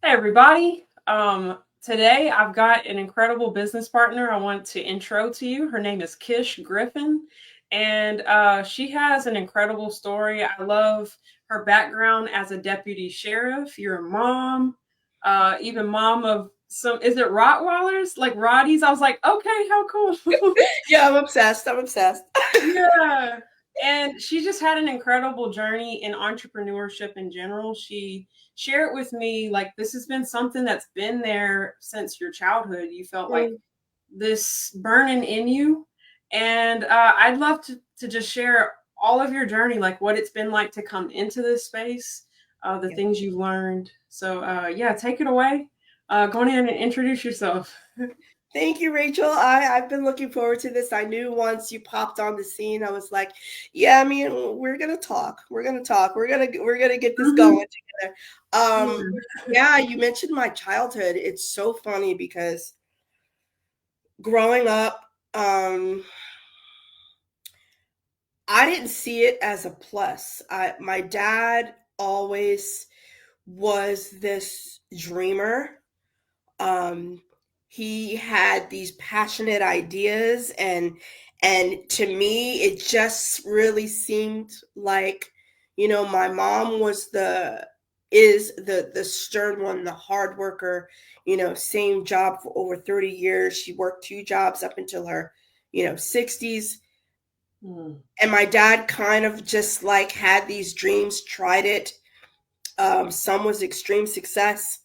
Hey everybody. Today I've got an incredible business partner I want to intro to you. Her name is Kish Griffin, and she has an incredible story. I love her background as a deputy sheriff. You're a mom, even mom of some, is it Rottweilers? Like Rotties? I was like, okay, how cool. Yeah, I'm obsessed. I'm obsessed. Yeah. And she just had an incredible journey in entrepreneurship in general. She shared with me, like, this has been something that's been there since your childhood. You felt like Mm, this burning in you. And I'd love to just share all of your journey, like what it's been like to come into this space, the yeah. things you learned. So, yeah, take it away. Go ahead and introduce yourself. Thank you, Rachel. I've been looking forward to this. I knew once you popped on the scene, I was like, yeah, I mean, we're gonna talk. We're gonna talk. We're gonna get this Mhm. going together. Yeah. Yeah, you mentioned my childhood. It's so funny because growing up, I didn't see it as a plus. My dad always was this dreamer. um he had these passionate ideas, and to me it just really seemed like, my mom was the stern one, the hard worker. Same job for over 30 years. She worked two jobs up until her 60s. Mm. And my dad kind of just like had these dreams, tried it. Some was extreme success,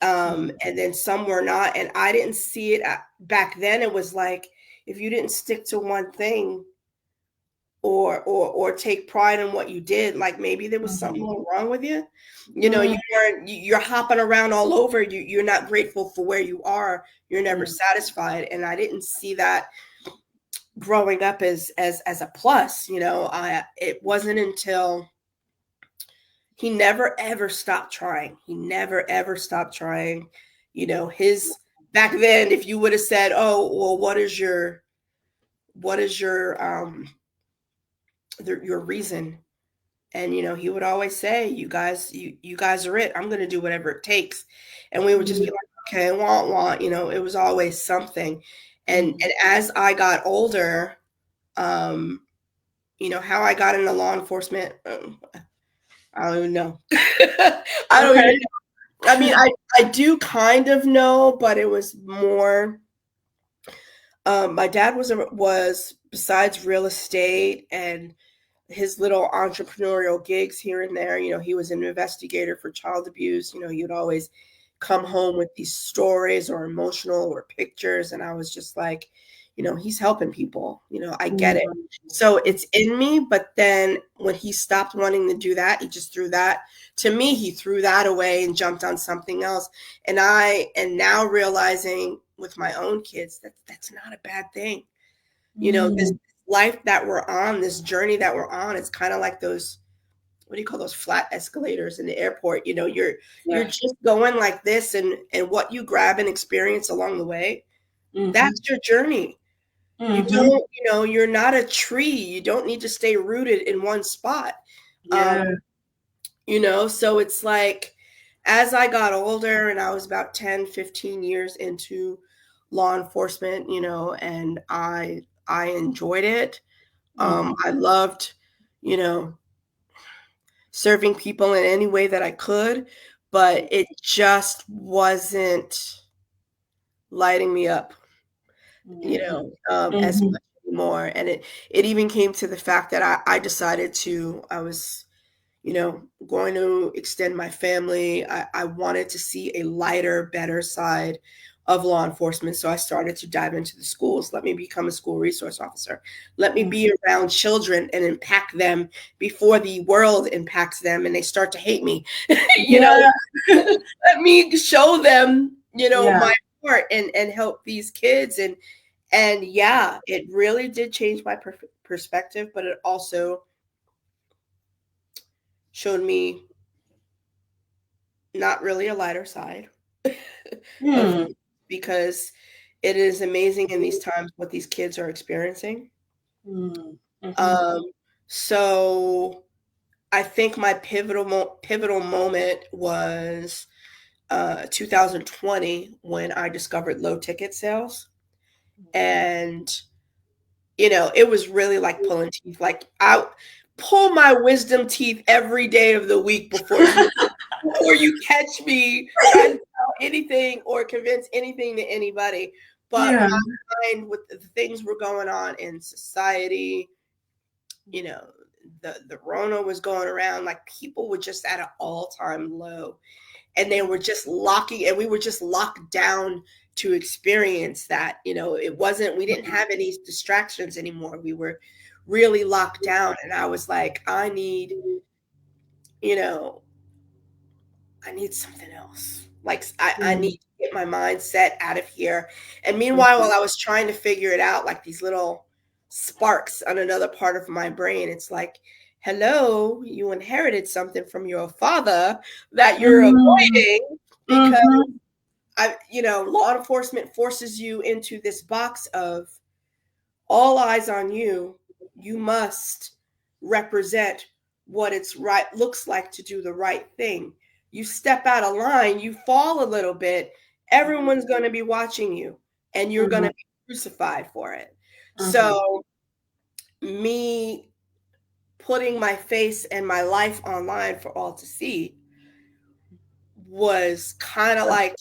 Mm. and then some were not. And I didn't see it back then. It was like if you didn't stick to one thing or take pride in what you did, like maybe there was something Mhm. wrong with you. Mm. You weren't. You're hopping around all over. You're not grateful for where you are. You're never Mm. satisfied. And I didn't see that growing up as a plus. I it wasn't until he never ever stopped trying. He never ever stopped trying. His back then, if you would have said, "Oh, well, what is your reason?" And he would always say, "You guys are it. I'm going to do whatever it takes." And we would just be Mhm. like, "Okay, want." It was always something. And Mhm. and as I got older, um, how I got into law enforcement, I don't even know. I don't even Okay. I mean, I do kind of know, but it was more. My dad was besides real estate and his little entrepreneurial gigs here and there. He was an investigator for child abuse. He would always come home with these stories or emotional or pictures, and I was just like, he's helping people. I get it. Mhm. So it's in me. But then when he stopped wanting to do that, he just threw that to me. He threw that away and jumped on something else. And I am now realizing with my own kids that that's not a bad thing. This Mm. life that we're on, this journey that we're on, it's kind of like those, what do you call those flat escalators in the airport? You're Yeah. just going like this, and what you grab and experience along the way, Mhm. that's your journey. You Mhm. don't, you're not a tree. You don't need to stay rooted in one spot. Um, Yeah. so it's like as I got older and I was about 10, 15 years into law enforcement, and I enjoyed it. Mhm. I loved, you know, serving people in any way that I could, but it just wasn't lighting me up, Mhm. as Mhm. much anymore. And it even came to the fact that I decided I was, going to extend my family. I wanted to see a lighter, better side of law enforcement. So I started to dive into the schools. Let me become a school resource officer. Let me Mhm. be around children and impact them before the world impacts them and they start to hate me. you know, Yeah. Let me show them, Yeah. my heart and help these kids. And yeah, it really did change my perspective, but it also showed me not really a lighter side of Mm. because it is amazing in these times what these kids are experiencing. Mm. Mhm. Um, so I think my pivotal moment was 2020 when I discovered low ticket sales. And, it was really like pulling teeth. Like I pull my wisdom teeth every day of the week before you catch me trying to tell anything or convince anything to anybody. But Yeah. my mind with the things were going on in society, the Rona was going around, like people were just at an all-time low. And they were just and we were just locked down to experience that. We didn't have any distractions anymore. We were really locked down. And I was like, I need something else. Like I need to get my mindset out of here. And meanwhile, while I was trying to figure it out, like these little sparks on another part of my brain, it's like, hello, you inherited something from your father that you're avoiding because law enforcement forces you into this box of all eyes on you. You must represent what it's right looks like to do the right thing. You step out of line, you fall a little bit, everyone's going to be watching you and you're going to be crucified for it. So me putting my face and my life online for all to see was kind of like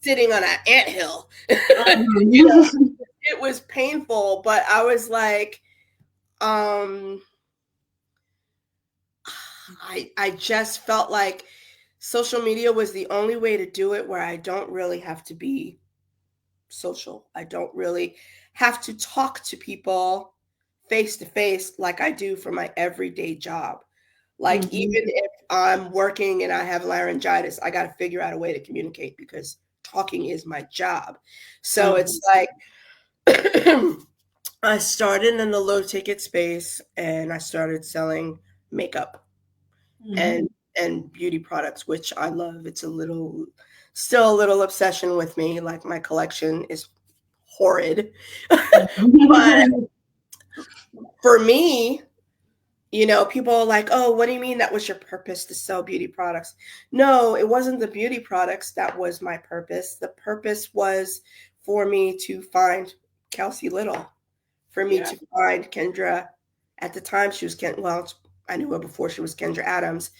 sitting on an anthill. It was painful, but I was like, I just felt like social media was the only way to do it where I don't really have to be social. I don't really have to talk to people face to face like I do for my everyday job. Like even if I'm working and I have laryngitis, I got to figure out a way to communicate because talking is my job. So it's like I started in the low ticket space and I started selling makeup and beauty products, which I love. It's still a little obsession with me. Like my collection is horrid. But for me, people are like, oh, what do you mean that was your purpose to sell beauty products? No, it wasn't the beauty products that was my purpose. The purpose was for me to find Kelsey Little, for me to find Kendra. At the time, she was I knew her before she was Kendra Adams,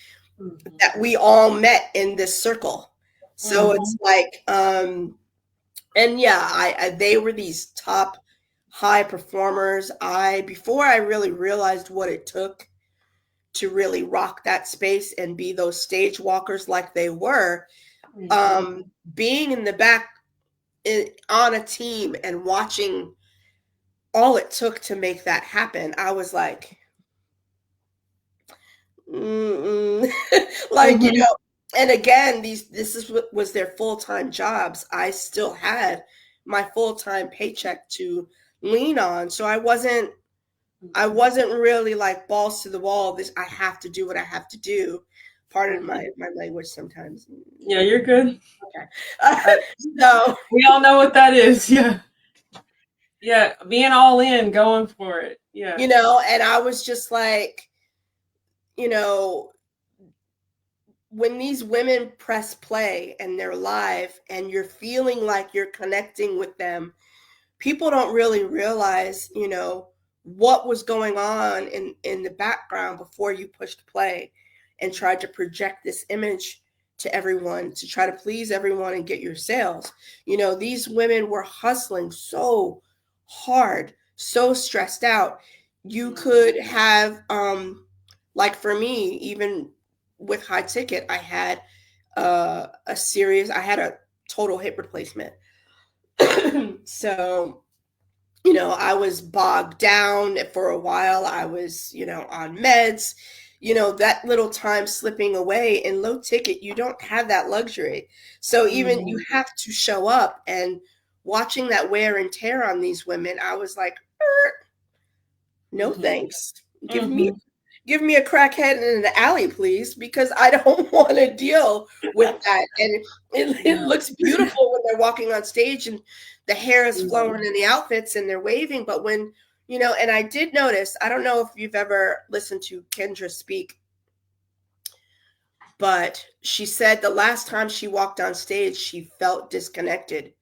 that we all met in this circle. So it's like, and yeah, they were these top high performers. Before I really realized what it took to really rock that space and be those stage walkers like they were, being in the back on a team and watching all it took to make that happen, I was like, like, and again, was their full-time jobs. I still had my full-time paycheck to lean on. So I wasn't really like balls to the wall. I have to do what I have to do. Pardon my language sometimes. Yeah, you're good. Okay. So we all know what that is. Yeah. Yeah. Being all in, going for it. Yeah. And I was just like, when these women press play and they're live and you're feeling like you're connecting with them, people don't really realize, what was going on in the background before you pushed play and tried to project this image to everyone to try to please everyone and get your sales. These women were hustling so hard, so stressed out. You could have, like for me, even with high ticket, I had I had a total hip replacement. So, I was bogged down for a while. I was, on meds, that little time slipping away. In low ticket, you don't have that luxury. So even you have to show up, and watching that wear and tear on these women, I was like, no thanks. Give me a crackhead in an alley, please, because I don't want to deal with that. And it looks beautiful when they're walking on stage and the hair is flowing in the outfits and they're waving. But when, and I did notice, I don't know if you've ever listened to Kendra speak. But she said the last time she walked on stage, she felt disconnected.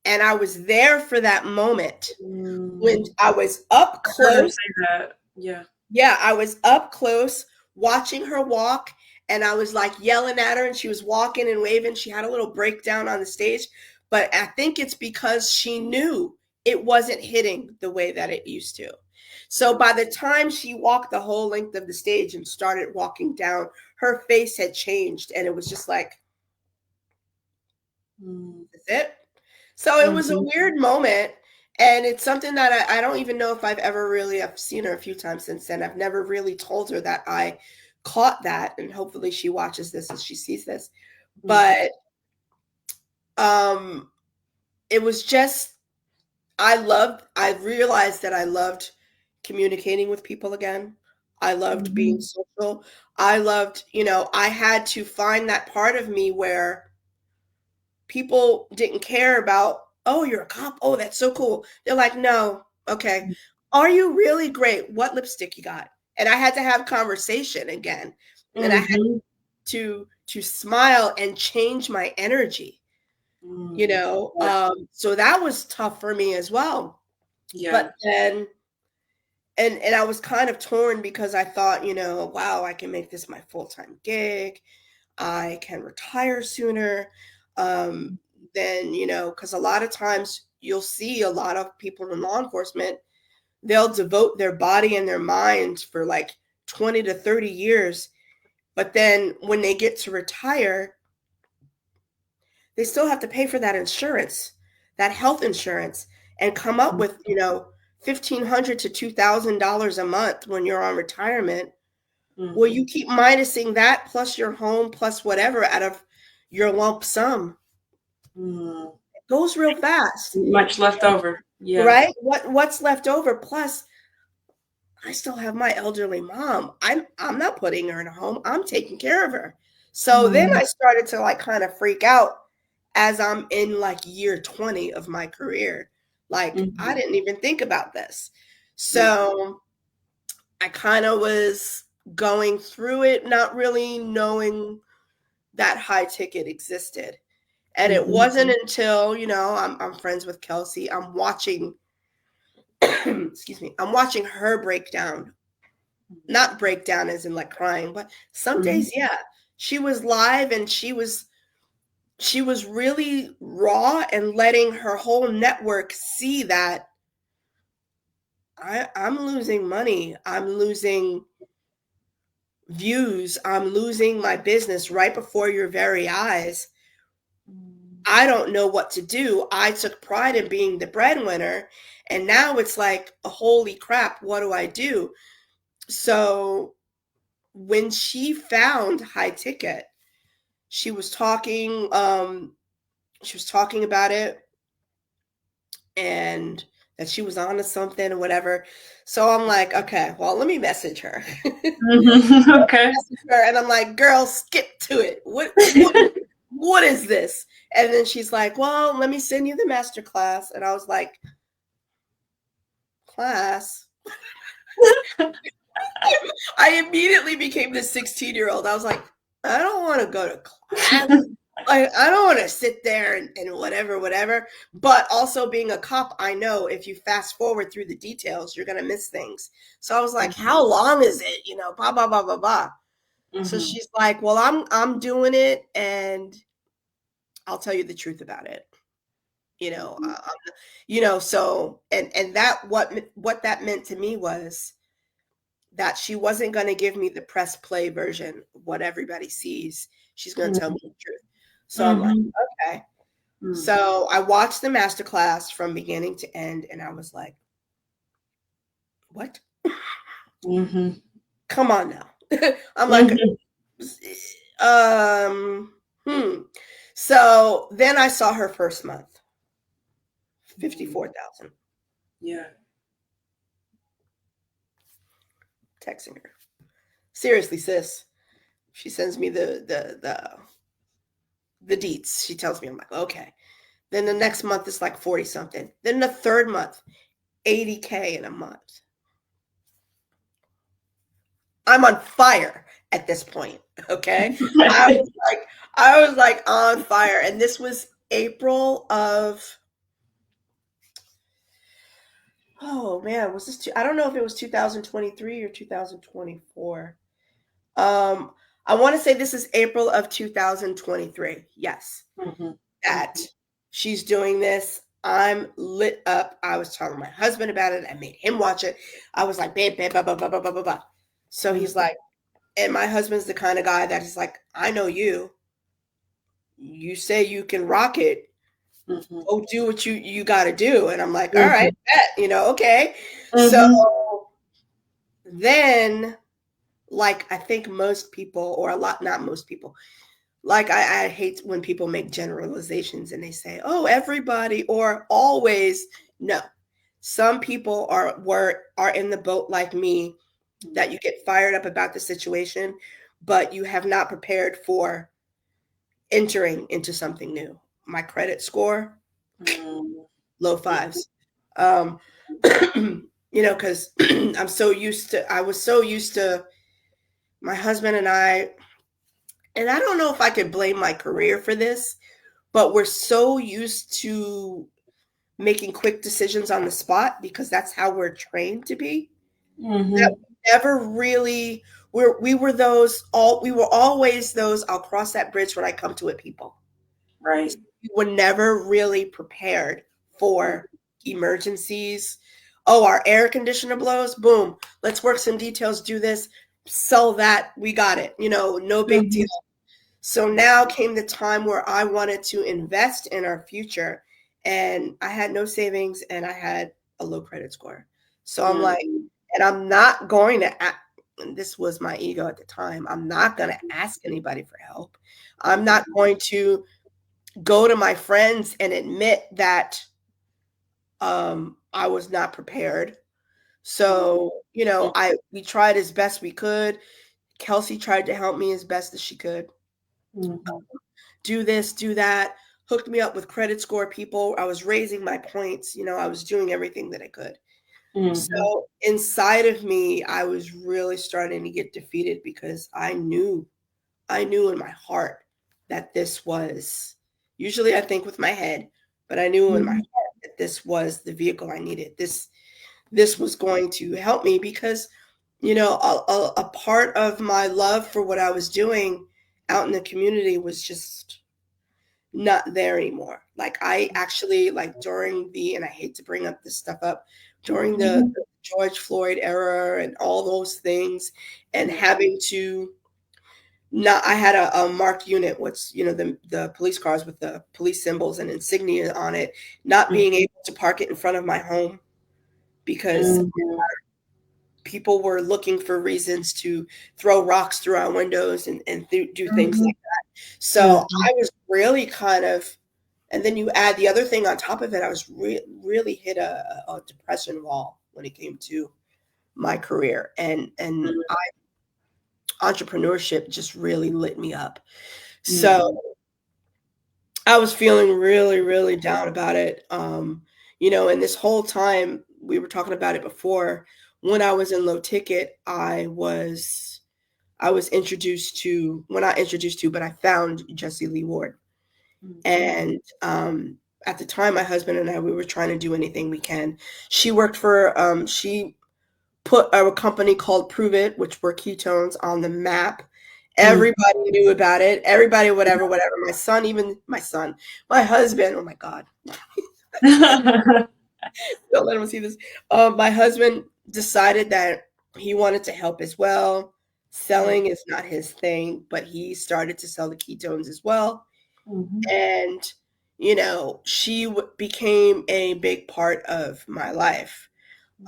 And I was there for that moment when I was up I heard her close. say that. Yeah. Yeah, I was up close watching her walk, and I was like yelling at her, and she was walking and waving. She had a little breakdown on the stage, but I think it's because she knew it wasn't hitting the way that it used to. So by the time she walked the whole length of the stage and started walking down, her face had changed, and it was just like, that's it. So it was a weird moment. And it's something that I don't even know if I've seen her a few times since then. I've never really told her that I caught that. And hopefully she watches this and she sees this. But it was just, I realized that I loved communicating with people again. I loved being social. I loved, I had to find that part of me where people didn't care about, oh, you're a cop. Oh, that's so cool. They're like, no, okay. Are you really great? What lipstick you got? And I had to have conversation again. And I had to smile and change my energy, so that was tough for me as well. Yeah. But then and I was kind of torn because I thought, wow, I can make this my full-time gig. I can retire sooner. Then, because a lot of times you'll see a lot of people in law enforcement, they'll devote their body and their mind for like 20 to 30 years. But then when they get to retire, they still have to pay for that insurance, that health insurance, and come up with, $1,500 to $2,000 a month when you're on retirement. Well, you keep minusing that plus your home plus whatever out of your lump sum. It goes real fast. Much left over. Yeah. Right? What's left over? Plus, I still have my elderly mom. I'm not putting her in a home. I'm taking care of her. So then I started to like kind of freak out as I'm in like year 20 of my career. Like I didn't even think about this. So I kind of was going through it, not really knowing that high ticket existed. And it wasn't until, I'm friends with Kelsey. I'm watching, excuse me, I'm watching her breakdown. Not breakdown as in like crying, but some days, yeah. She was live and she was really raw and letting her whole network see that I'm losing money. I'm losing views. I'm losing my business right before your very eyes. I don't know what to do. I took pride in being the breadwinner. And now it's like, holy crap, what do I do? So when she found high ticket, she was talking about it and that she was on to something or whatever. So I'm like, okay, well, let me message her. Okay. And I'm like, girl, skip to it. What is this? And then she's like, well, let me send you the master class. And I was like, class? I immediately became this 16-year-old. I was like, I don't want to go to class. Like, I don't want to sit there and whatever. But also being a cop, I know if you fast forward through the details, you're going to miss things. So I was like, how long is it? Blah, blah, blah, blah, blah. So she's like, well, I'm doing it and I'll tell you the truth about it. So, and that, what that meant to me was that she wasn't going to give me the press play version, what everybody sees. She's going to tell me the truth. So I'm like, okay. So I watched the masterclass from beginning to end, and I was like, what? Come on now. I'm like, So then I saw her first month, 54,000. Yeah. Texting her. Seriously, sis. She sends me the deets. She tells me, I'm like, okay. Then the next month is like 40 something. Then the third month, 80K in a month. I'm on fire at this point. Okay. I was like on fire. And this was April of, oh man, was this, I don't know if it was 2023 or 2024. I want to say this is April of 2023. Yes. Mhm. That she's doing this. I'm lit up. I was telling my husband about it. I made him watch it. I was like, babe, babe, blah, blah, blah, blah, blah, blah, blah. So he's like, and my husband's the kind of guy that is like, I know you. You say you can rock it. Go do what you got to do. And I'm like, all right, bet, okay. So then, like, I think most people, or a lot, not most people, like I hate when people make generalizations and they say, oh, everybody or always. No, some people are in the boat like me, that you get fired up about the situation, but you have not prepared for entering into something new. My credit score, low fives. Because I was so used to my husband and I don't know if I could blame my career for this, but we're so used to making quick decisions on the spot because that's how we're trained to be. That we never really we were always those I'll cross that bridge when I come to it people. Right. We were never really prepared for emergencies. Oh, our air conditioner blows, boom, let's work some details, do this, sell that, we got it, no big deal. So now came the time where I wanted to invest in our future, and I had no savings and I had a low credit score. So I'm like, and I'm not going to, and this was my ego at the time, I'm not going to ask anybody for help. I'm not going to go to my friends and admit that I was not prepared. So, we tried as best we could. Kelsey tried to help me as best as she could. Do this, do that, hooked me up with credit score people. I was raising my points. I was doing everything that I could. So inside of me, I was really starting to get defeated because I knew in my heart that this was, usually I think with my head, but I knew in my heart that this was the vehicle I needed. This was going to help me because, a part of my love for what I was doing out in the community was just not there anymore. Like I actually, like during and I hate to bring up this stuff up, during the George Floyd era and all those things, and having to I had a marked unit, what's, the police cars with the police symbols and insignia on it, not being able to park it in front of my home because people were looking for reasons to throw rocks through our windows and do things like that. So I was really kind of, and then you add the other thing on top of it, I was really hit a depression wall when it came to my career. And entrepreneurship just really lit me up. So I was feeling really, really down about it. And this whole time, we were talking about it before, when I was in low ticket, I was introduced to, well, not introduced to, but I found Jessie Lee Ward. And at the time, my husband and I, we were trying to do anything we can. She worked for, she put a company called Prove It, which were ketones, on the map. Everybody knew about it. Everybody, whatever. My husband, oh my God. Don't let him see this. My husband decided that he wanted to help as well. Selling is not his thing, but he started to sell the ketones as well. And, she became a big part of my life.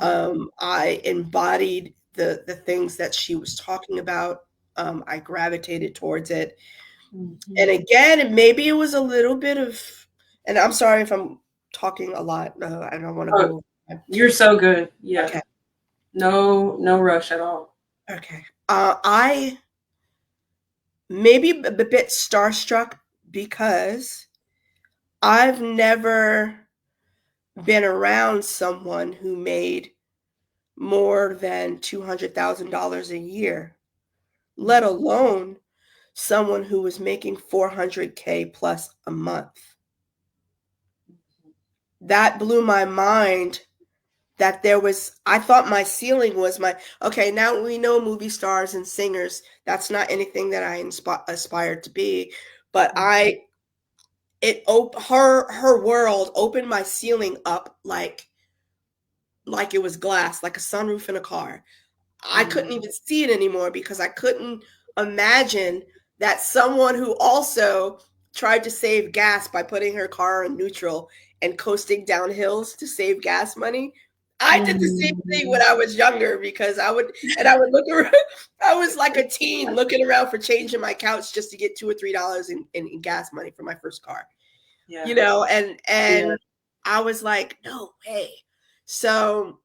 I embodied the things that she was talking about. I gravitated towards it. And again, maybe it was a little bit of, and I'm sorry if I'm talking a lot. I don't want to go. You're so good. Yeah. Okay. No rush at all. Okay. I maybe a bit starstruck because I've never been around someone who made more than $200,000 a year, let alone someone who was making $400K plus a month. That blew my mind that I thought my ceiling was okay, now we know movie stars and singers. That's not anything that I aspired to be, but her world opened my ceiling up like it was glass, like a sunroof in a car. I couldn't even see it anymore because I couldn't imagine that someone who also tried to save gas by putting her car in neutral and coasting down hills to save gas money. I did the same thing when I was younger because I would look around. I was like a teen looking around for change in my couch just to get $2 or $3 in gas money for my first car. Yeah. You know, and I was like, no way. So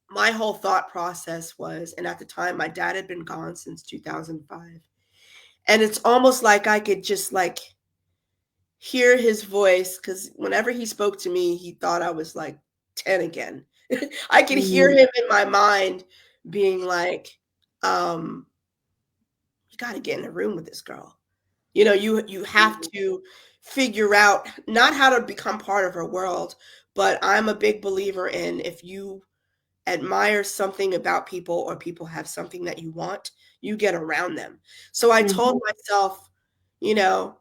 my whole thought process was, and at the time my dad had been gone since 2005. And it's almost like I could just like hear his voice, because whenever he spoke to me, he thought I was like 10 again. I could hear him in my mind being like, you got to get in a room with this girl. You know, you have to figure out not how to become part of her world, but I'm a big believer in, if you admire something about people or people have something that you want, you get around them. So I told myself, you know,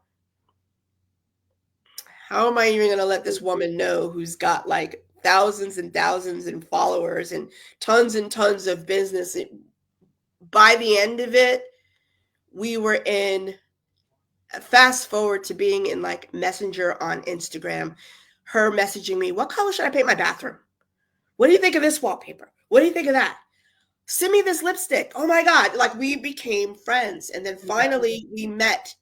how am I even going to let this woman know who's got like thousands and thousands in followers and tons of business? By the end of it, we were in, fast forward to being in like Messenger on Instagram, her messaging me, what color should I paint my bathroom? What do you think of this wallpaper? What do you think of that? Send me this lipstick. Oh my God. Like, we became friends. And then finally we met.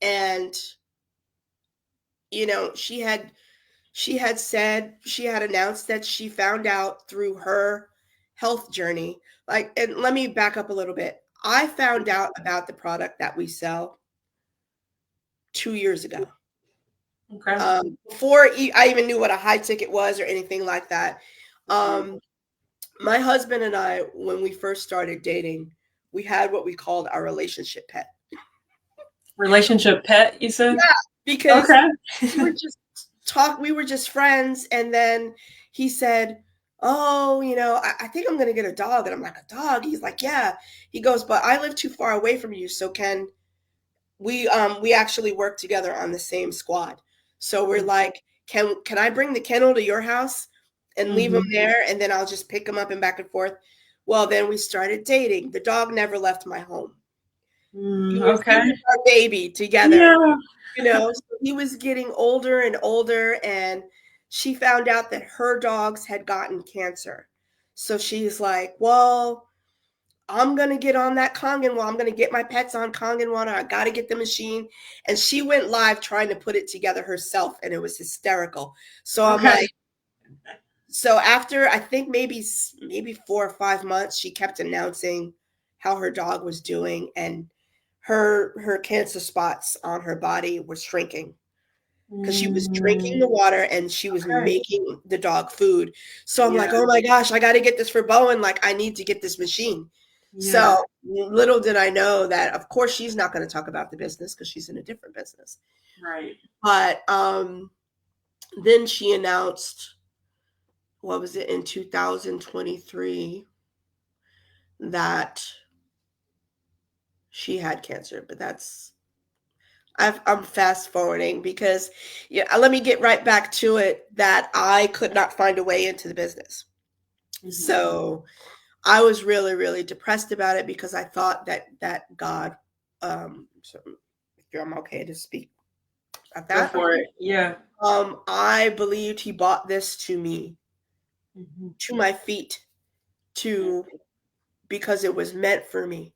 And, you know, she had announced that she found out through her health journey. Like, and let me back up a little bit. I found out about the product that we sell 2 years ago. Okay. Before I even knew what a high ticket was or anything like that. My husband and I, when we first started dating, we had what we called our relationship pet. Relationship pet, you said? Yeah, because okay. we were just friends. And then he said, oh, you know, I think I'm going to get a dog. And I'm like, a dog? He's like, yeah. He goes, but I live too far away from you. So can we actually work together on the same squad. So we're like, can I bring the kennel to your house and leave him there? And then I'll just pick him up and back and forth. Well, then we started dating. The dog never left my home. He was our baby together. Yeah. You know, so he was getting older and older, and she found out that her dogs had gotten cancer. So she's like, well, I'm going to get on that Kangen water. I'm going to get my pets on Kangen water. I got to get the machine. And she went live trying to put it together herself, and it was hysterical. So I'm like, so after I think maybe 4 or 5 months, she kept announcing how her dog was doing, and her cancer spots on her body were shrinking because she was drinking the water and she was making the dog food. So I'm like, oh my gosh, I got to get this for Bowen. Like, I need to get this machine. So little did I know that, of course, she's not going to talk about the business because she's in a different business. Right. But then she announced, what was it, in 2023, that she had cancer. But I'm fast forwarding because, let me get right back to it, that I could not find a way into the business. So I was really, really depressed about it because I thought that God, so if I'm okay to speak about that. Go for it. Yeah. I believed he bought this to me, to my feet, because it was meant for me.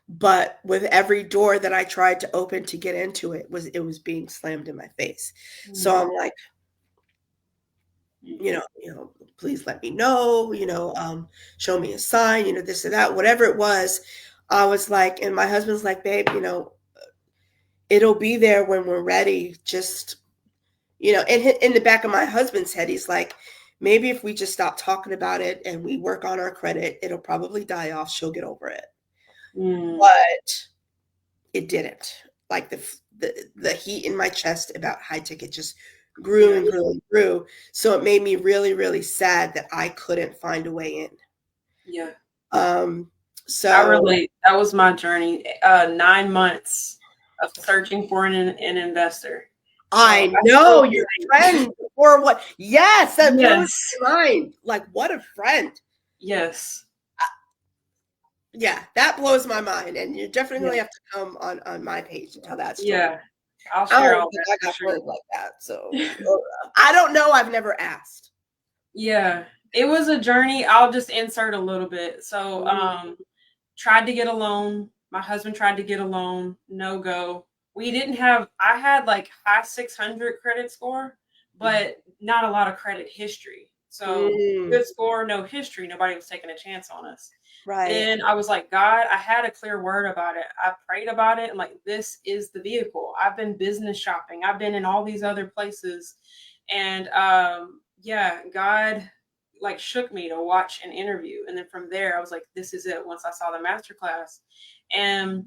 But with every door that I tried to open to get into it was being slammed in my face. So I'm like, please let me know, show me a sign, this or that, whatever it was. I was like, and my husband's like, babe, it'll be there when we're ready. Just, in the back of my husband's head, he's like, maybe if we just stop talking about it and we work on our credit, it'll probably die off. She'll get over it. But it didn't. Like the heat in my chest about high ticket just grew and grew and grew. So it made me really, really sad that I couldn't find a way in. Yeah. So I relate. That was my journey. 9 months of searching for an investor. So I I know still your friend or what? Yes, that blows yes. my mind. Like, what a friend. Yes. Yeah, that blows my mind. And you definitely Yeah. have to come on my page and tell that story. Yeah. I'll I share don't all think that I for got sure. friends like that. So I don't know. I've never asked. Yeah. It was a journey. I'll just insert a little bit. So tried to get a loan. My husband tried to get a loan. No go. I had like high 600 credit score, but not a lot of credit history. So good score, no history. Nobody was taking a chance on us. Right. Then I was like, God, I had a clear word about it. I prayed about it. And like, this is the vehicle. I've been business shopping. I've been in all these other places. And yeah, God like shook me to watch an interview. And then from there, I was like, this is it. Once I saw the masterclass. And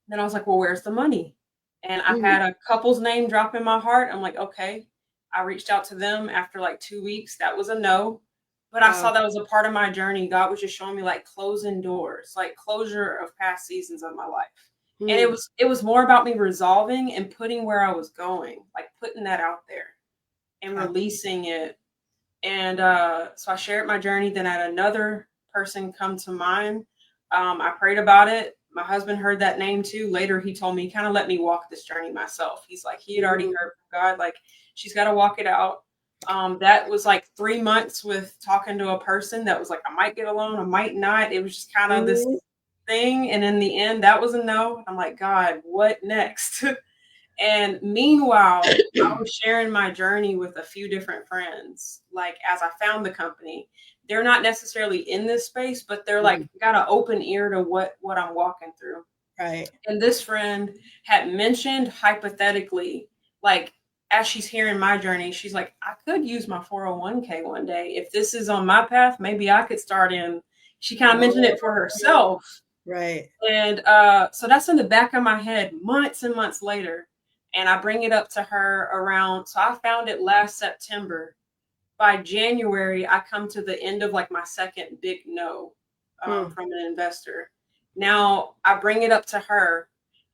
then I was like, well, where's the money? And I've had a couple's name drop in my heart. I'm like, okay. I reached out to them after like 2 weeks. That was a no. But I saw that was a part of my journey. God was just showing me like closing doors, like closure of past seasons of my life. And it was more about me resolving and putting where I was going, like putting that out there and releasing it. And so I shared my journey. Then I had another person come to mind. I prayed about it. My husband heard that name too. Later, he told me, kind of let me walk this journey myself. He's like, he had already heard from God, like, she's got to walk it out. That was like 3 months with talking to a person that was like, I might get a loan, I might not. It was just kind of this thing. And in the end, that was a no. I'm like, God, what next? And meanwhile, I was sharing my journey with a few different friends. Like as I found the company, they're not necessarily in this space, but they're like got an open ear to what I'm walking through. Right. And this friend had mentioned hypothetically, like as she's hearing my journey, she's like, I could use my 401k one day. If this is on my path, maybe I could start in. She kind of mentioned it for herself. Right. And so that's in the back of my head months and months later. And I bring it up to her around, so I found it last September. By January, I come to the end of like my second big no from an investor. Now I bring it up to her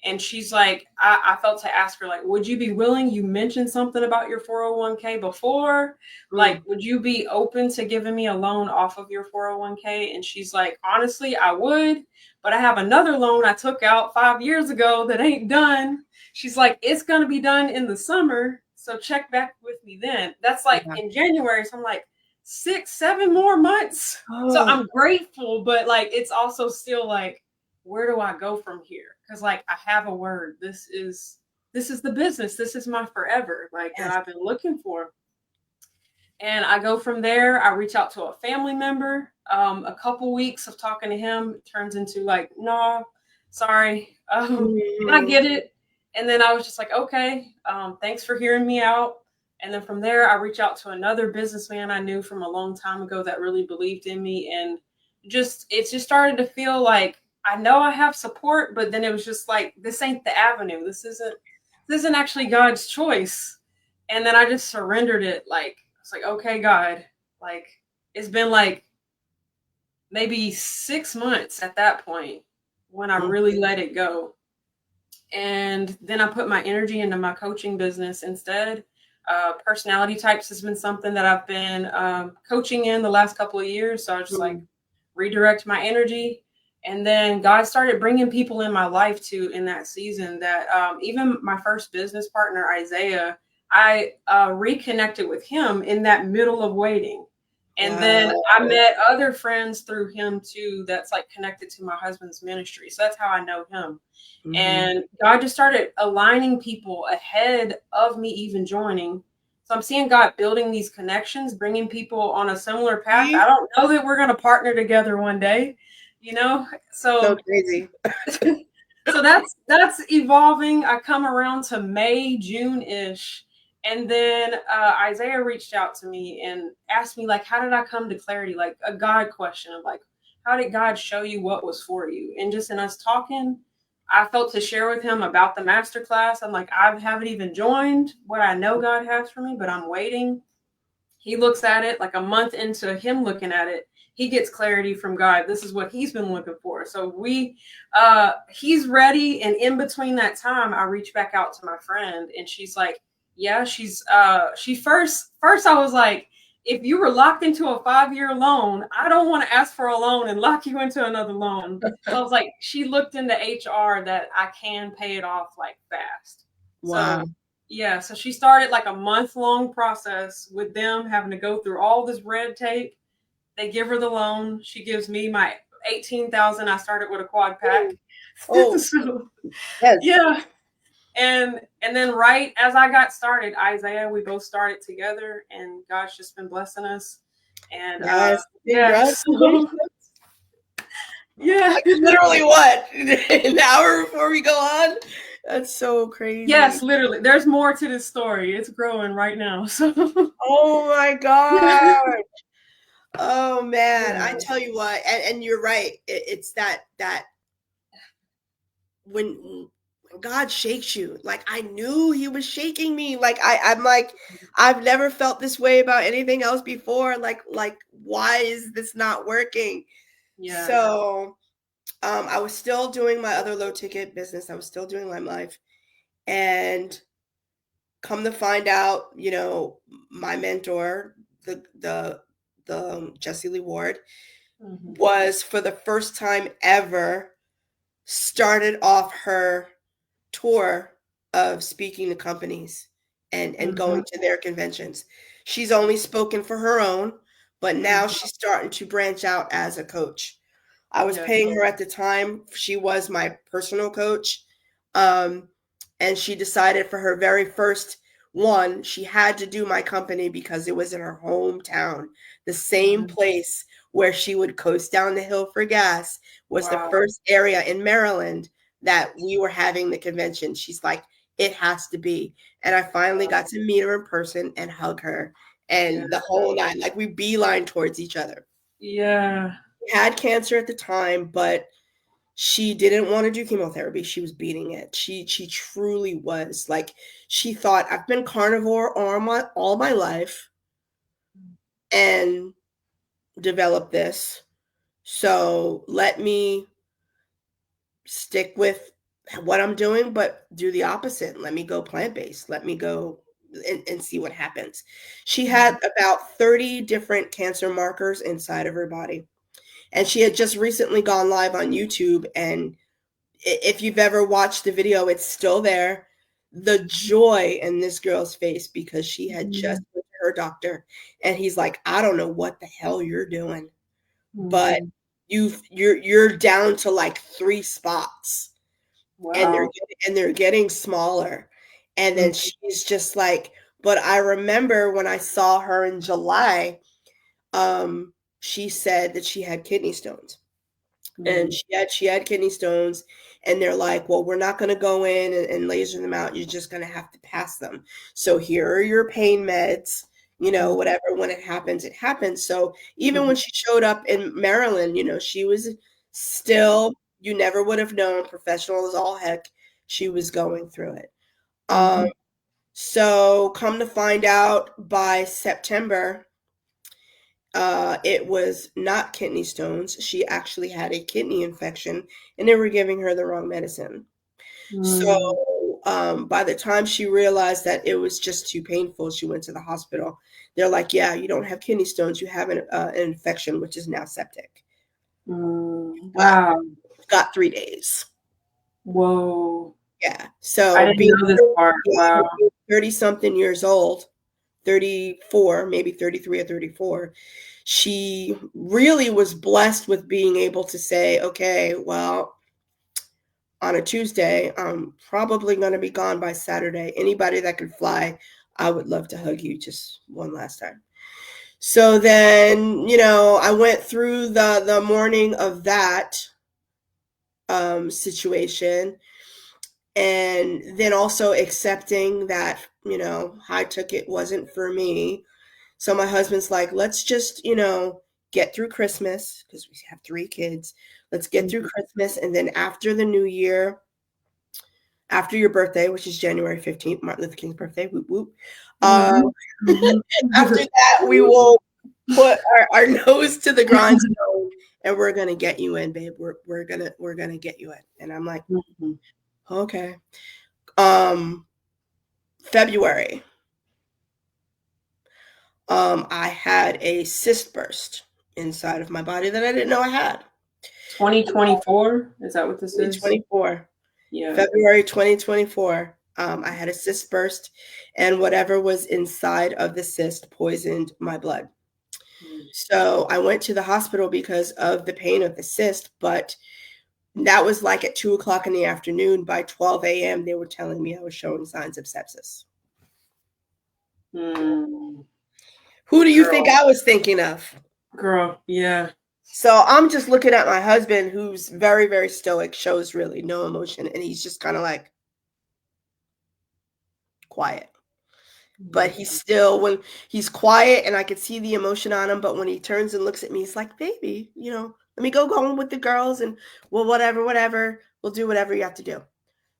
and she's like, I felt to ask her, like, would you be willing? You mentioned something about your 401k before. Like, would you be open to giving me a loan off of your 401k? And she's like, honestly, I would, but I have another loan I took out 5 years ago that ain't done. She's like, it's going to be done in the summer. So check back with me then. That's like in January. So I'm like 6-7 more months. So I'm grateful, but like, it's also still like, where do I go from here? Because like, I have a word. This is the business. This is my forever, like that I've been looking for. And I go from there. I reach out to a family member. A couple weeks of talking to him turns into like, no, sorry. And I get it. And then I was just like, okay, thanks for hearing me out. And then from there, I reach out to another businessman I knew from a long time ago that really believed in me. And it just started to feel like I know I have support, but then it was just like, this ain't the avenue. This isn't actually God's choice. And then I just surrendered it. Like, it's like, okay, God, like it's been like maybe 6 months at that point when I really let it go. And then I put my energy into my coaching business instead. Personality types has been something that I've been coaching in the last couple of years. So I just like redirect my energy. And then God started bringing people in my life too in that season that even my first business partner, Isaiah, I reconnected with him in that middle of waiting. And then I met other friends through him too that's like connected to my husband's ministry. So that's how I know him. And God just started aligning people ahead of me even joining. So I'm seeing God building these connections, bringing people on a similar path. I don't know that we're going to partner together one day, you know? So crazy. so that's evolving. I come around to May, June-ish. And then Isaiah reached out to me and asked me, like, how did I come to clarity? Like a God question of like, how did God show you what was for you? And just in us talking, I felt to share with him about the masterclass. I'm like, I haven't even joined what I know God has for me, but I'm waiting. He looks at it like a month into him looking at it. He gets clarity from God. This is what he's been looking for. So he's ready. And in between that time, I reach back out to my friend and she's like, yeah, she first I was like, if you were locked into a 5-year loan, I don't want to ask for a loan and lock you into another loan. So I was like, she looked into HR that I can pay it off like fast. Wow. So yeah, so she started like a month-long process with them having to go through all this red tape. They give her the loan. She gives me my $18,000. I started with a quad pack. Oh, so, yes. yeah. And then right as I got started, Isaiah, we both started together, and God's just been blessing us. And Yes. yeah, so, yeah. Like, literally what? An hour before we go on? That's so crazy. Yes, literally. There's more to this story. It's growing right now. So oh my God. Oh man. Yeah. I tell you what, and you're right. It's that when God shakes you, like I knew he was shaking me. Like I'm like, I've never felt this way about anything else before. Like why is this not working? Yeah. So I was still doing my other low ticket business. I was still doing Lime Life. And come to find out, you know, my mentor, the Jessie Lee Ward, was for the first time ever started off her tour of speaking to companies and going to their conventions. She's only spoken for her own, but now she's starting to branch out as a coach. I was paying her at the time. She was my personal coach. And she decided for her very first one, she had to do my company because it was in her hometown. The same place where she would coast down the hill for gas was the first area in Maryland that we were having the convention. She's like, it has to be. And I finally got to meet her in person and hug her and the whole nine. Like we beeline towards each other. Yeah. She had cancer at the time, but she didn't want to do chemotherapy. She was beating it. She truly was. Like she thought, I've been carnivore all my life and developed this. So let me stick with what I'm doing, but do the opposite. Let me go plant-based. Let me go and see what happens. She had about 30 different cancer markers inside of her body. And she had just recently gone live on YouTube. And if you've ever watched the video, it's still there. The joy in this girl's face because she had just went to her doctor. And he's like, I don't know what the hell you're doing, but you're down to like 3 spots. Wow. And they're getting smaller. And then she's just like, but I remember when I saw her in July, she said that she had kidney stones. And she had kidney stones, and they're like, well, we're not going to go in and laser them out. You're just going to have to pass them. So here are your pain meds, you know, whatever. When it happens, it happens. So even when she showed up in Maryland, you know, she was still, you never would have known, professional as all heck, she was going through it. So come to find out by September, it was not kidney stones. She actually had a kidney infection, and they were giving her the wrong medicine. So by the time she realized that it was just too painful, she went to the hospital. They're like, yeah, you don't have kidney stones. You have an infection, which is now septic. Wow. Got 3 days. Whoa. Yeah. So I didn't know this part. Wow. 30-something years old, 34, maybe 33 or 34, she really was blessed with being able to say, okay, well, on a Tuesday, I'm probably going to be gone by Saturday. Anybody that could fly, I would love to hug you just one last time. So then, you know, I went through the morning of that situation, and then also accepting that, you know, high ticket wasn't for me. So my husband's like, let's just, you know, get through Christmas because we have 3 kids. Let's get through Christmas. And then after the new year, after your birthday, which is January 15th, Martin Luther King's birthday, whoop whoop. After that, we will put our nose to the grindstone and we're gonna get you in, babe. We're gonna get you in. And I'm like, okay. February. I had a cyst burst inside of my body that I didn't know I had. 2024? Is that what this is? 2024. Yeah. February 2024. I had a cyst burst, and whatever was inside of the cyst poisoned my blood. So I went to the hospital because of the pain of the cyst, but that was like at 2:00 in the afternoon. By 12 a.m., they were telling me I was showing signs of sepsis. Who do you think I was thinking of? Girl, yeah. So I'm just looking at my husband, who's very, very stoic, shows really no emotion, and he's just kind of like quiet. But he's still, when he's quiet and I could see the emotion on him, but when he turns and looks at me, he's like, baby, let me go home with the girls and well, whatever, we'll do whatever you have to do.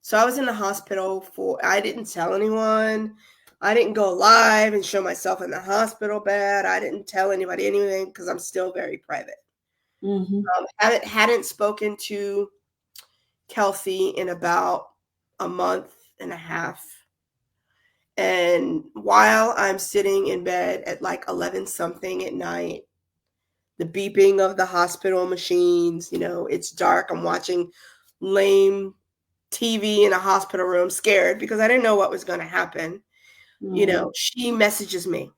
So I was in the hospital I didn't tell anyone. I didn't go live and show myself in the hospital bed. I didn't tell anybody anything because I'm still very private. Hadn't spoken to Kelsey in about a month and a half. And while I'm sitting in bed at like 11 something at night, the beeping of the hospital machines, it's dark. I'm watching lame TV in a hospital room, scared because I didn't know what was going to happen. She messages me,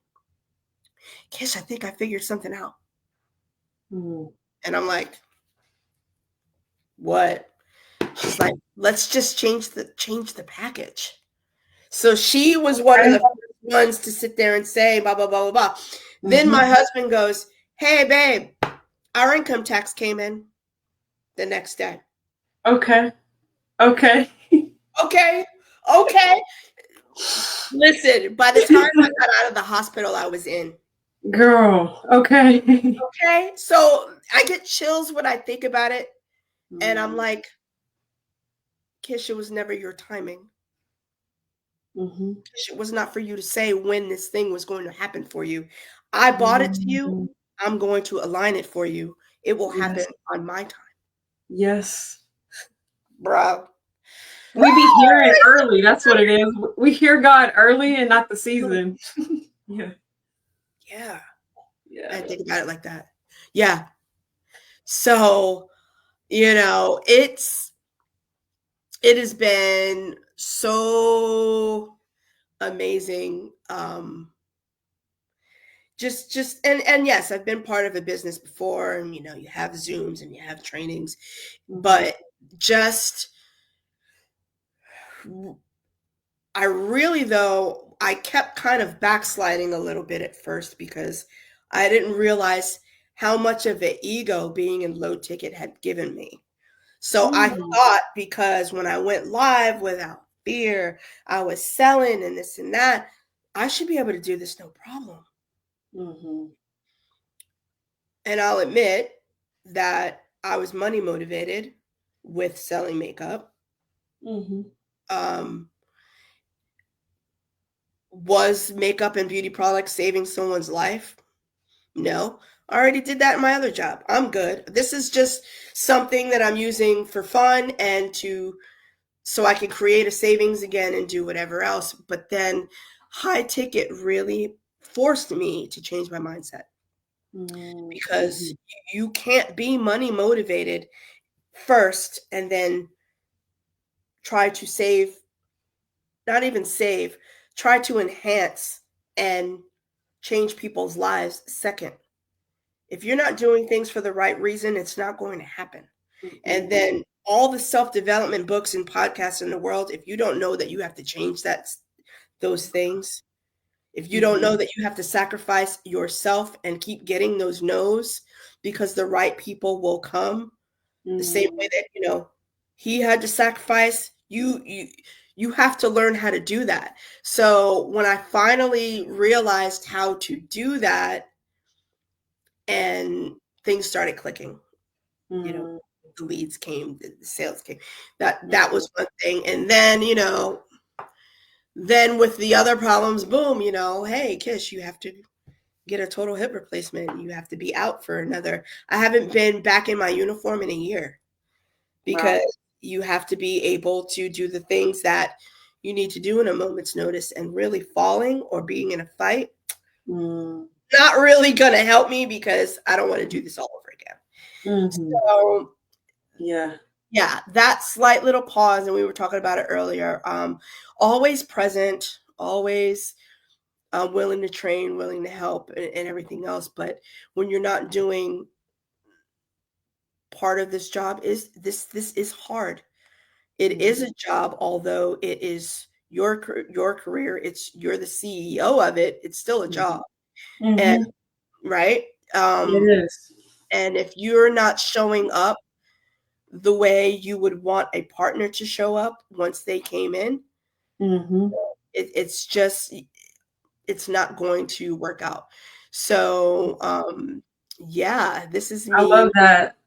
Kish, I think I figured something out. And I'm like, what? She's like, let's just change the package. So she was one of the first ones to sit there and say, blah, blah, blah, blah, blah. Then my husband goes, hey, babe, our income tax came in the next day. Okay. Listen, by the time I got out of the hospital, I was in. Girl, okay. Okay, so I get chills when I think about it. And I'm like, Kish, it was never your timing. It was not for you to say when this thing was going to happen for you. I bought it to you. I'm going to align it for you. It will happen on my time. Yes. Bro. We be hearing early. That's what it is. We hear God early and not the season. Yeah. I think about it like that. Yeah. So, it has been so amazing. And yes, I've been part of a business before, and you have Zooms and you have trainings, but I kept kind of backsliding a little bit at first because I didn't realize how much of an ego being in low ticket had given me. So I thought, because when I went live without fear, I was selling and this and that, I should be able to do this no problem. And I'll admit that I was money motivated with selling makeup. Was makeup and beauty products saving someone's life? No. I already did that in my other job. I'm good. This is just something that I'm using for fun and so I can create a savings again and do whatever else. But then high ticket really forced me to change my mindset. Because you can't be money motivated first and then try to save, not even save, try to enhance and change people's lives second. If you're not doing things for the right reason, it's not going to happen. And then all the self-development books and podcasts in the world, if you don't know that you have to change those things, if you don't know that you have to sacrifice yourself and keep getting those no's because the right people will come, the same way that, he had to sacrifice, you have to learn how to do that. So when I finally realized how to do that, and things started clicking, the leads came, the sales came. That was one thing. And then, then with the other problems, boom, hey, Kish, you have to get a total hip replacement. You have to be out for I haven't been back in my uniform in a year because you have to be able to do the things that you need to do in a moment's notice, and really falling or being in a fight, not really going to help me because I don't want to do this all over again. So yeah, that slight little pause, and we were talking about it earlier. Always present, always willing to train, willing to help, and everything else. But when you're not doing part of this job, this is hard. It is a job, although it is your career. You're the CEO of it. It's still a job, and right. It is. And if you're not showing up the way you would want a partner to show up once they came in, it's not going to work out. So yeah, this is me. I love that.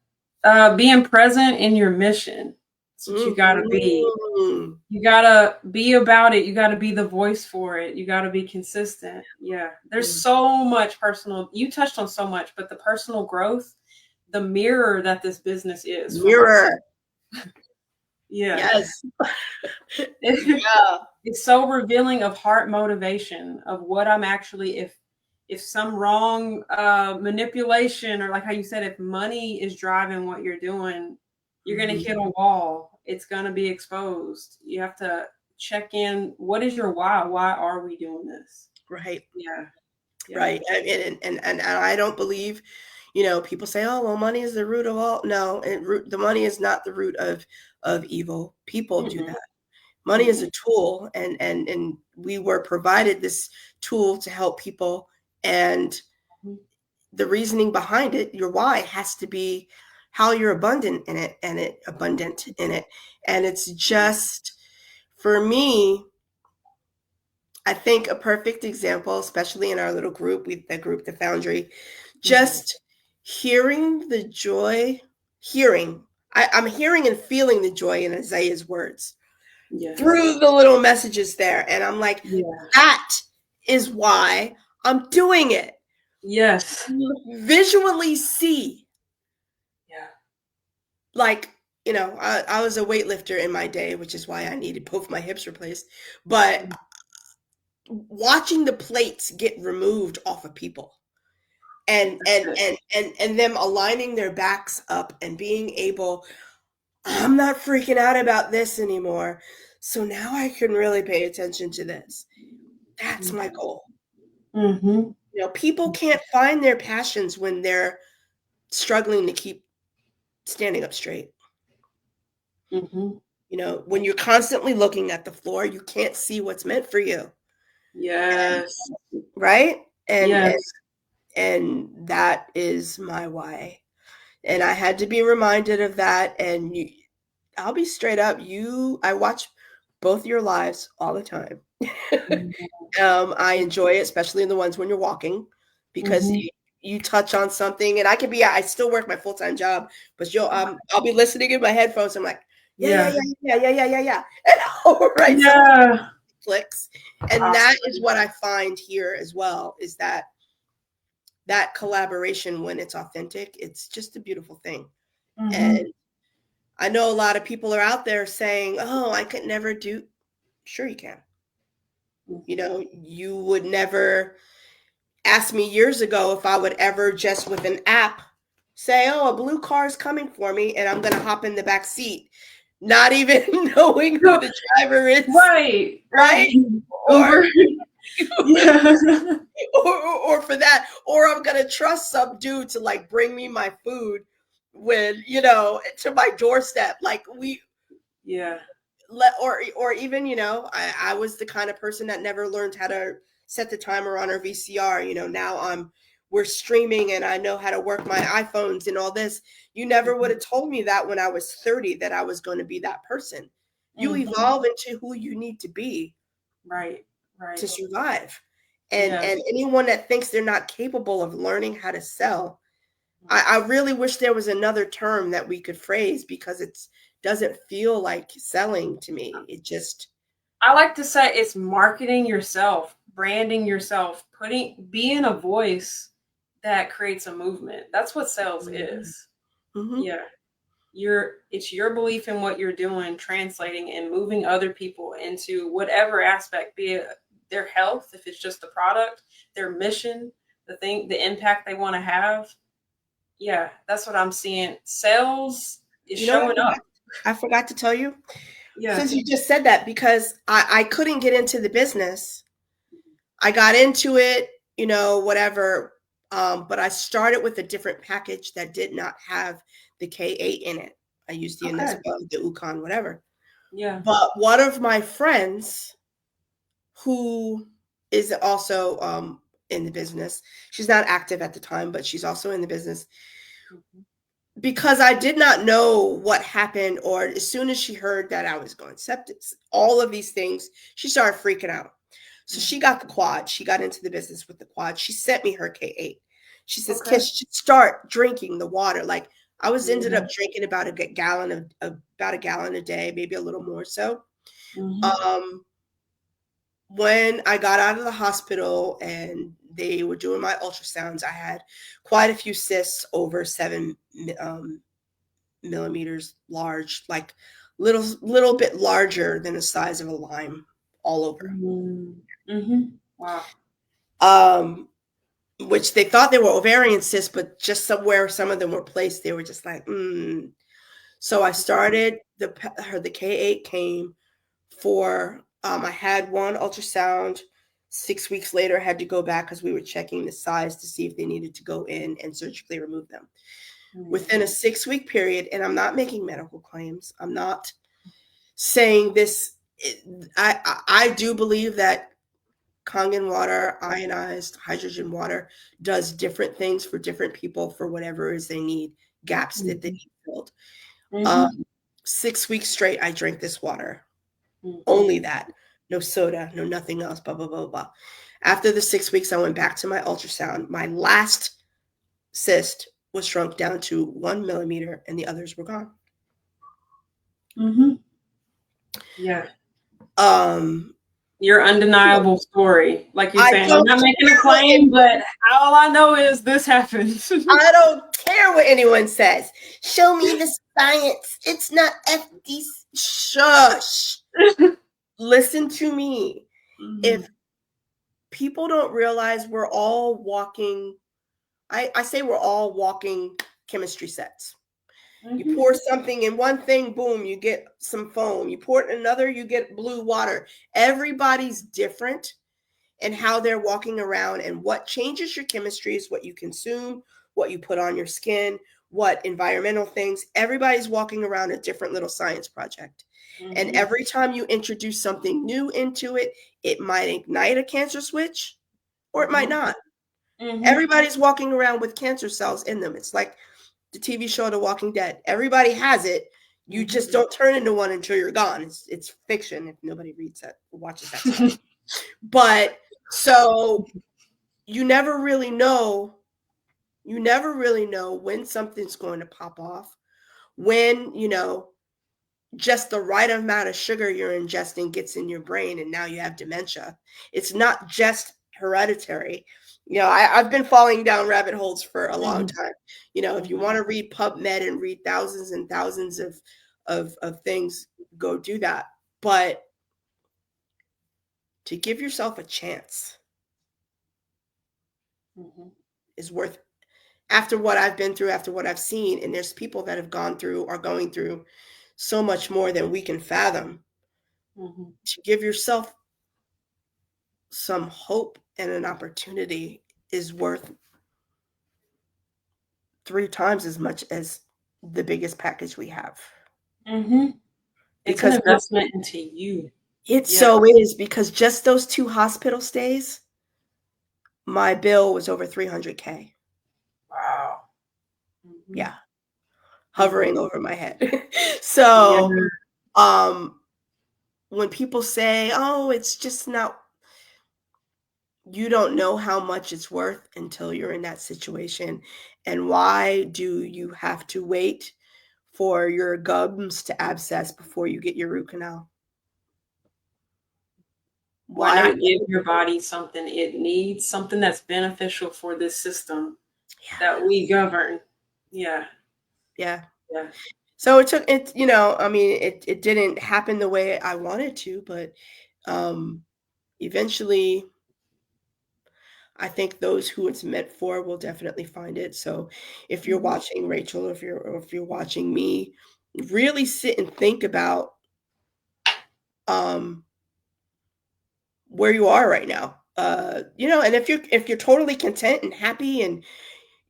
Being present in your mission. That's what you gotta be. You gotta be about it. You gotta be the voice for it. You gotta be consistent. Yeah. There's so much personal. You touched on so much, but the personal growth, the mirror that this business is. Mirror. Yes. It's so revealing of heart motivation, of what I'm actually, if some wrong manipulation, or like how you said, if money is driving what you're doing, you're going to hit a wall. It's going to be exposed. You have to check in. What is your why? Why are we doing this? Right. Yeah. Right. And I don't believe, people say, oh, well, money is the root of all. No, the money is not the root of evil. People do that. Money is a tool, and we were provided this tool to help people. And the reasoning behind it, your why, has to be how you're abundant in it, and abundant in it. And it's just, for me, I think a perfect example, especially in our little group, the Foundry, just hearing the joy, I'm hearing and feeling the joy in Isaiah's words through the little messages there. And I'm like, that is why I'm doing it. Yes. Visually see. Like, I was a weightlifter in my day, which is why I needed both my hips replaced. But watching the plates get removed off of people, and them aligning their backs up and being able, I'm not freaking out about this anymore, so now I can really pay attention to this. That's my goal. People can't find their passions when they're struggling to keep standing up straight. When you're constantly looking at the floor, you can't see what's meant for you. Yes. Right? And that is my why. And I had to be reminded of that. And I'll be straight up. I watch both your lives all the time. I enjoy it, especially in the ones when you're walking, because you touch on something, and I still work my full-time job, but I'll be listening in my headphones. I'm like, yeah. And I'll write something, clicks. And that is what I find here as well, is that collaboration, when it's authentic, it's just a beautiful thing. And I know a lot of people are out there saying, oh, I could never do. Sure you can. You would never ask me years ago if I would ever, just with an app, say, oh, a blue car is coming for me, and I'm going to hop in the back seat, not even knowing who the driver is. Right. Or for that, or I'm going to trust some dude to like bring me my food when, to my doorstep. Like or even, I was the kind of person that never learned how to set the timer on our VCR. Now we're streaming, and I know how to work my iPhones and all this. You never would have told me that when I was 30, that I was going to be that person. You evolve into who you need to be, right, to survive. And anyone that thinks they're not capable of learning how to sell, I really wish there was another term that we could phrase, because it doesn't feel like selling to me. It just, I like to say it's marketing yourself, branding yourself, being a voice that creates a movement. That's what sales is. mm-hmm. Yeah. It's your belief in what you're doing, translating and moving other people into whatever aspect, be it their health, if it's just the product, their mission, the impact they want to have. Yeah, that's what I'm seeing. Sales is You know what showing up. I forgot to tell you? Yeah. Since you just said that, because I couldn't get into the business. I got into it, whatever. But I started with a different package that did not have the K8 in it. I used the Okay. Inespa, the Ukon, whatever. Yeah. But one of my friends, who is also in the business, she's not active at the time, but she's also in the business. Mm-hmm. Because I did not know what happened, or as soon as she heard that I was going septic, all of these things, she started freaking out. So she got the quad. She got into the business with the quad. She sent me her K8. She says, Okay. Kish, start drinking the water. Like, I was ended Mm-hmm. up drinking about a gallon a day, maybe a little more so. Mm-hmm. When I got out of the hospital and they were doing my ultrasounds, I had quite a few cysts over 7 millimeters large, like little bit larger than the size of a lime, all over. Mm-hmm. Wow. Which they thought they were ovarian cysts, but just somewhere some of them were placed, they were just like, So I started the K8 came for, I had one ultrasound. 6 weeks later, I had to go back because we were checking the size to see if they needed to go in and surgically remove them. Within a 6-week period, and I'm not making medical claims. I'm not saying this. I do believe that Kangen water, ionized hydrogen water, does different things for different people for whatever it is they need, gaps that they need filled. 6 weeks straight, I drank this water. Only that. No soda, no nothing else, blah, blah, blah, blah. After the 6 weeks, I went back to my ultrasound. My last cyst was shrunk down to 1 millimeter, and the others were gone. Yeah. Um, Your undeniable story. Like you're I saying, I'm don't not making a care what claim, but all I know is this happened. I don't care what anyone says. Show me the science. It's not FD. Shush. Listen to me. If people don't realize we're all walking, I say we're all walking chemistry sets. You pour something in one thing, boom, you get some foam. You pour it in another, you get blue water. Everybody's different in how they're walking around, and what changes your chemistry is what you consume, what you put on your skin, what environmental things. Everybody's walking around a different little science project. And every time you introduce something new into it, it might ignite a cancer switch or it might not. Everybody's walking around with cancer cells in them. It's like the TV show The Walking Dead. Everybody has it. You just don't turn into one until you're gone. It's fiction if nobody reads that or watches that. But so you never really know when something's going to pop off, when, just the right amount of sugar you're ingesting gets in your brain and now you have dementia. It's not just hereditary. I've been falling down rabbit holes for a long time. If you want to read PubMed and read thousands and thousands of things, go do that. But to give yourself a chance is worth, after what I've been through, after what I've seen, and there's people that have gone through, are going through so much more than we can fathom. To give yourself some hope and an opportunity is worth 3 times as much as the biggest package we have. It's an investment into you. So is, because just those 2 hospital stays, my bill was over $300K. Wow. Yeah. Hovering over my head. So, when people say, oh, it's just not, you don't know how much it's worth until you're in that situation. And why do you have to wait for your gums to abscess before you get your root canal? Why Why? not give your body something it needs, something that's beneficial for this system that we govern? Yeah. Yeah. Yeah. So it took it, you know, I mean, it didn't happen the way I wanted to, but eventually I think those who it's meant for will definitely find it. So if you're Mhm. watching Rachel, or if you're watching me, really sit and think about um where you are right now. You know, and if you're totally content and happy, and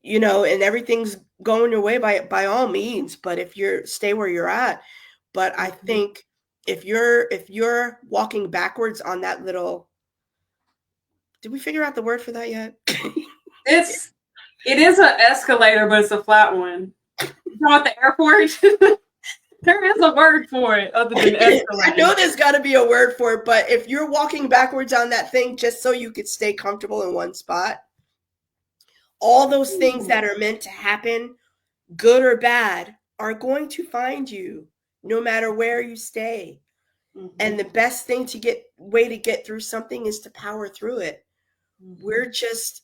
you know, and everything's going your way, by all means. But if you're stay where you're at. But I Mhm. think if you're walking backwards on that little, did we figure out the word for that yet? It is an escalator, but it's a flat one. You know, at the airport, there is a word for it other than I escalator. know there's got to be a word for it, but if you're walking backwards on that thing just so you could stay comfortable in one spot, all those things that are meant to happen, good or bad, are going to find you no matter where you stay. And Mhm. the best thing to get way to get through something is to power through it. Mhm. We're just,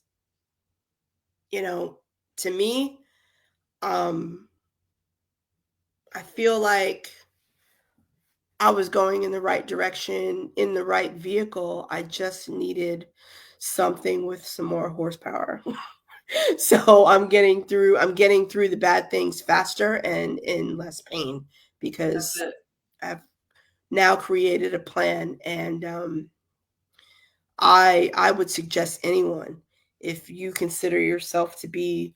you know, to me, um, I feel like I was going in the right direction, in the right vehicle. I just needed something with some more horsepower. So I'm getting through the bad things faster and in less pain, That's because it. I've now created a plan. And I would suggest anyone, if you consider yourself to be,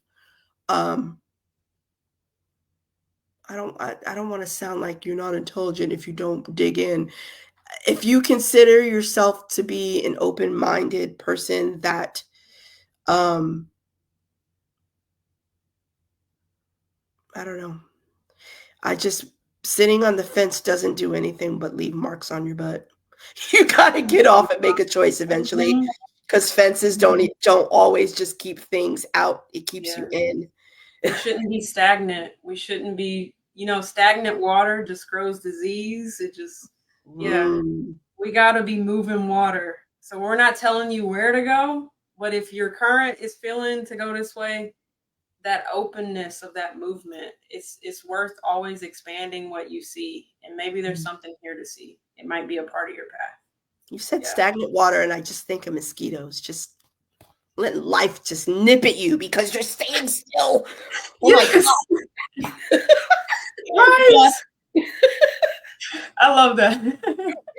um I don't want to sound like you're not intelligent if you don't dig in. If you consider yourself to be an open-minded person that, um I don't know, I just sitting on the fence doesn't do anything but leave marks on your butt. You gotta get off and make a choice eventually, Mhm. because fences don't Mhm. don't always just keep things out. It keeps you Yeah. in. We shouldn't be stagnant. We shouldn't be, stagnant water just grows disease. It just, yeah, Mm, we got to be moving water. So we're not telling you where to go, but if your current is feeling to go this way, that openness of that movement, it's worth always expanding what you see. And maybe there's mm. something here to see. It might be a part of your path. You said Yeah. stagnant water, and I just think of mosquitoes just letting life just nip at you because you're staying still. Oh my Yes. god. Right. Yeah, I love that.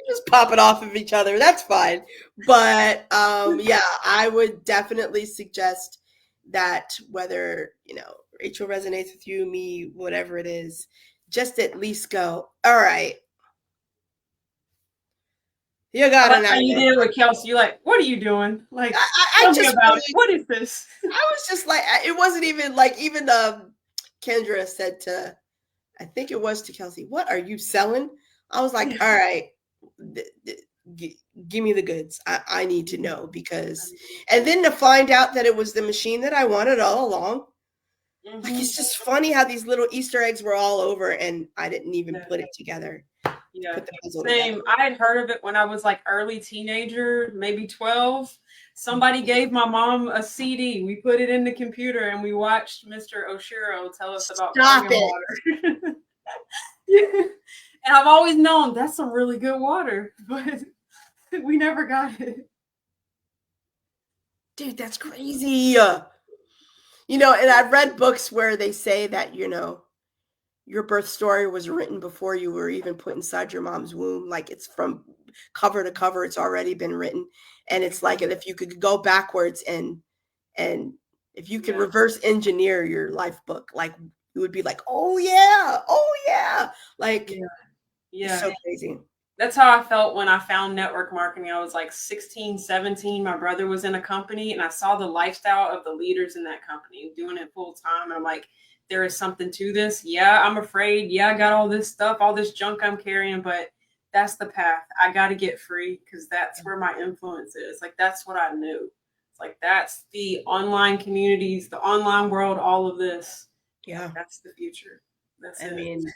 just pop it off of each other. That's fine. But yeah, I would definitely suggest that, whether, Rachel resonates with you, me, whatever it is, just at least go, all right, you I got like an how you idea. did with Kelsey. You're like, what are you doing? Like, I tell me just about it. really, What is this? I was just like, it wasn't even like, even Kendra said to, I think it was to Kelsey, what are you selling? I was like, all right, th- th- give me the goods. I need to know, because, and then to find out that it was the machine that I wanted all along. Like, Mm-hmm. it's just funny how these little Easter eggs were all over and I didn't even Yeah. put it together, Yeah. put the puzzle together. Same. I had heard of it when I was like early teenager, maybe 12. Somebody gave my mom a CD. We put it in the computer and we watched Mr. Oshiro tell us about Stop bringing it. water. Yeah. And I've always known that's some really good water, but we never got it. Dude, that's crazy. And I've read books where they say that, your birth story was written before you were even put inside your mom's womb. Like, it's from cover to cover, it's already been written. And it's like, if you could go backwards, and if you could Yeah. reverse engineer your life book, like, you would be like, oh yeah, oh yeah. Like, Yeah. it's so Yeah. crazy. That's how I felt when I found network marketing. I was like 16, 17. My brother was in a company and I saw the lifestyle of the leaders in that company doing it full time. And I'm like, there is something to this. Yeah, I'm afraid. Yeah, I got all this stuff, all this junk I'm carrying, but that's the path. I got to get free because that's where my influence is. Like, that's what I knew. It's like, that's the online communities, the online world, all of this. Yeah. Like, that's the future. That's I it. mean,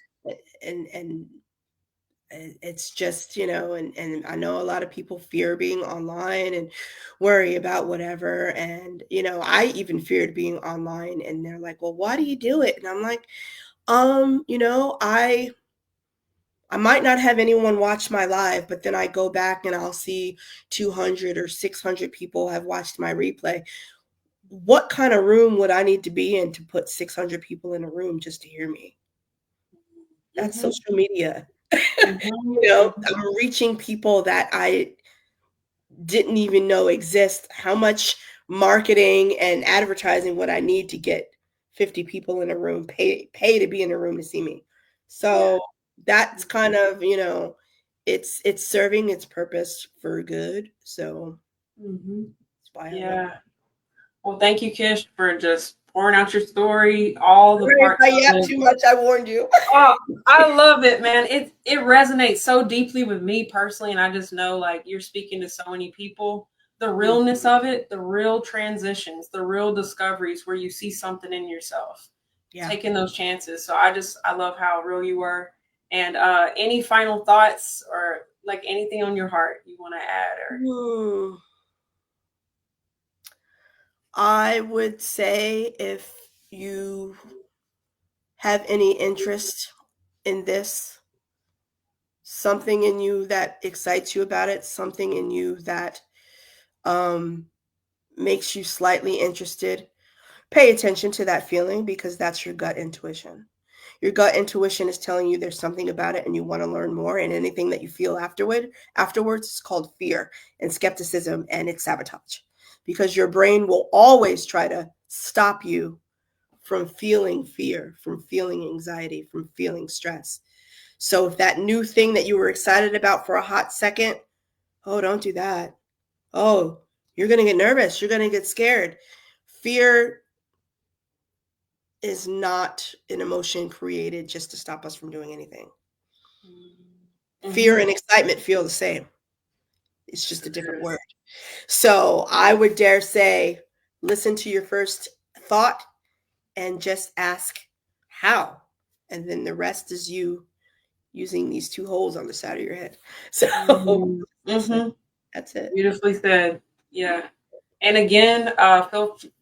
and it's just, and I know a lot of people fear being online and worry about whatever. And, I even feared being online, and they're like, well, why do you do it? And I'm like, I might not have anyone watch my live, but then I go back and I'll see 200 or 600 people have watched my replay. What kind of room would I need to be in to put 600 people in a room just to hear me? That's Mhm. social media. Mhm. I'm reaching people that I didn't even know exist. How much marketing and advertising would I need to get 50 people in a room, pay to be in a room to see me? So that's kind of, it's serving its purpose for good. So Mhm. that's why I love it. Yeah. Well, thank you, Kish, for just pouring out your story, all the If parts I of yap it. too much, I warned you. Oh, I love it, man. It resonates so deeply with me personally, and I just know like you're speaking to so many people. The realness of it, the real transitions, the real discoveries where you see something in yourself, Yeah. taking those chances. So I love how real you were. And any final thoughts or like anything on your heart you want to add or I would say if you have any interest in this, something in you that excites you about it, something in you that um, makes you slightly interested, pay attention to that feeling because that's your gut intuition. Your gut intuition is telling you there's something about it and you want to learn more. And anything that you feel afterwards is called fear and skepticism, and it's sabotage because your brain will always try to stop you from feeling fear, from feeling anxiety, from feeling stress. So if that new thing that you were excited about for a hot second, oh, don't do that. Oh, you're going to get nervous. You're going to get scared. Fear is not an emotion created just to stop us from doing anything. Fear and excitement feel the same. It's just a different word. So I would dare say, listen to your first thought and just ask how. And then the rest is you using these two holes on the side of your head. So that's it. Beautifully said. Yeah. And again,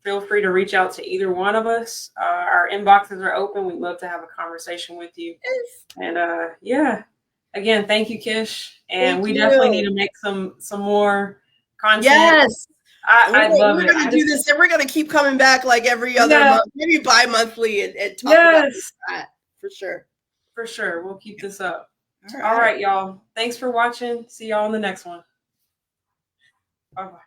feel free to reach out to either one of us. Our inboxes are open. We'd love to have a conversation with you. Yes. And yeah, again, thank you, Kish. And Thank we definitely need you. to make some more content. Yes. I love We're it. going to do this, and we're going to keep coming back like every other month, maybe bi-monthly, and talk about that for sure. For sure. We'll keep this up. All All right. right, y'all. Thanks for watching. See y'all in the next one. Bye-bye.